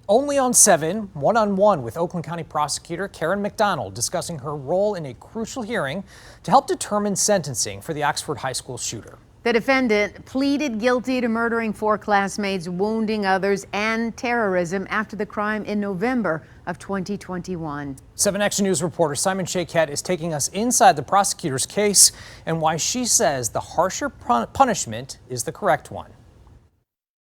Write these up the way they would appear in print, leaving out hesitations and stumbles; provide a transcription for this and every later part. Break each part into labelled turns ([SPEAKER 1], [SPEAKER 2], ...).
[SPEAKER 1] Only on 7, one-on-one with Oakland County Prosecutor Karen McDonald, discussing her role in a crucial hearing to help determine sentencing for the Oxford High School shooter.
[SPEAKER 2] The defendant pleaded guilty to murdering 4 classmates, wounding others, and terrorism after the crime in November of 2021.
[SPEAKER 1] 7 Action News reporter Simon Shaykat is taking us inside the prosecutor's case and why she says the harsher punishment is the correct one.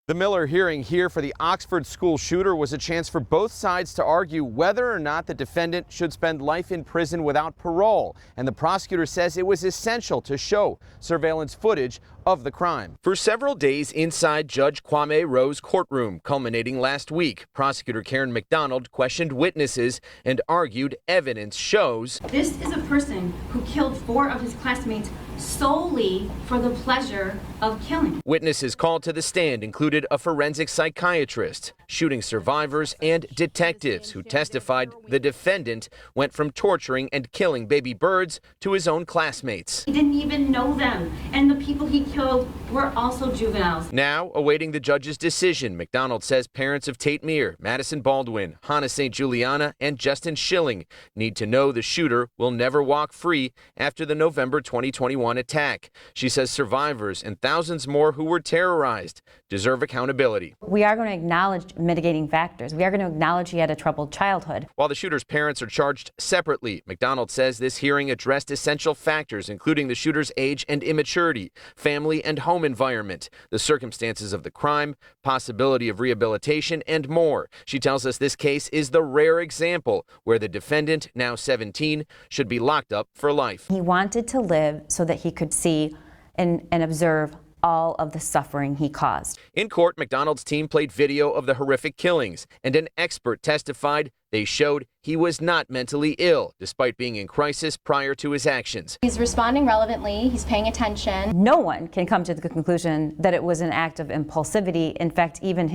[SPEAKER 3] The Miller hearing here for the Oxford school shooter was a chance for both sides to argue whether or not the defendant should spend life in prison without parole. And the prosecutor says it was essential to show surveillance footage of the crime. For several days inside Judge Kwame Rowe's courtroom, culminating last week, Prosecutor Karen McDonald questioned witnesses and argued evidence shows
[SPEAKER 4] this is a person who killed 4 of his classmates solely for the pleasure of killing.
[SPEAKER 3] Witnesses called to the stand included a forensic psychiatrist, shooting survivors, and detectives who testified the defendant went from torturing and killing baby birds to his own classmates.
[SPEAKER 4] He didn't even know them, and the people he killed were also juveniles.
[SPEAKER 3] Now, awaiting the judge's decision, McDonald says parents of Tate Meir, Madison Baldwin, Hannah St. Juliana, and Justin Schilling need to know the shooter will never walk free after the November 2021 attack. She says survivors and thousands more who were terrorized deserve accountability.
[SPEAKER 5] We are going to acknowledge mitigating factors. We are going to acknowledge he had a troubled childhood.
[SPEAKER 3] While the shooter's parents are charged separately, McDonald says this hearing addressed essential factors, including the shooter's age and immaturity, family and home environment, the circumstances of the crime, possibility of rehabilitation, and more. She tells us this case is the rare example where the defendant, now 17, should be locked up for life.
[SPEAKER 5] He wanted to live so that he could see and observe all of the suffering he caused.
[SPEAKER 3] In court, McDonald's team played video of the horrific killings, and an expert testified they showed he was not mentally ill, despite being in crisis prior to his actions.
[SPEAKER 6] He's responding relevantly, he's paying attention.
[SPEAKER 5] No one can come to the conclusion that it was an act of impulsivity. In fact, even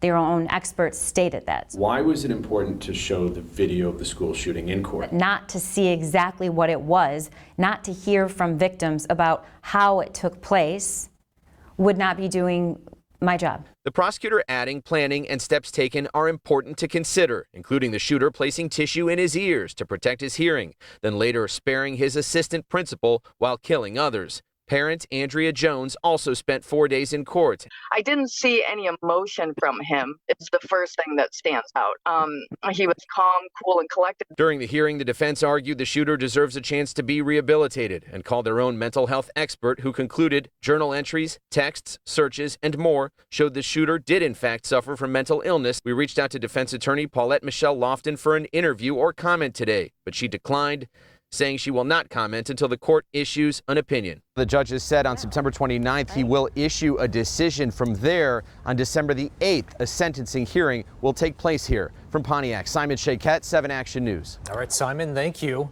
[SPEAKER 5] their own experts stated that.
[SPEAKER 7] Why was it important to show the video of the school shooting in court?
[SPEAKER 5] Not to see exactly what it was, not to hear from victims about how it took place, would not be doing my job.
[SPEAKER 3] The prosecutor adding planning and steps taken are important to consider, including the shooter placing tissue in his ears to protect his hearing, then later sparing his assistant principal while killing others. Parent Andrea Jones also spent 4 days in court.
[SPEAKER 8] I didn't see any emotion from him. It's the first thing that stands out. He was calm, cool, and collected.
[SPEAKER 3] During the hearing, the defense argued the shooter deserves a chance to be rehabilitated and called their own mental health expert, who concluded journal entries, texts, searches, and more showed the shooter did in fact suffer from mental illness. We reached out to defense attorney Paulette Michelle Lofton for an interview or comment today, but she declined, saying she will not comment until the court issues an opinion. The judge has said on September 29th he will issue a decision. From there, on December the 8th, a sentencing hearing will take place here. From Pontiac, Simon Shaykat, 7 Action News.
[SPEAKER 1] All right, Simon, thank you.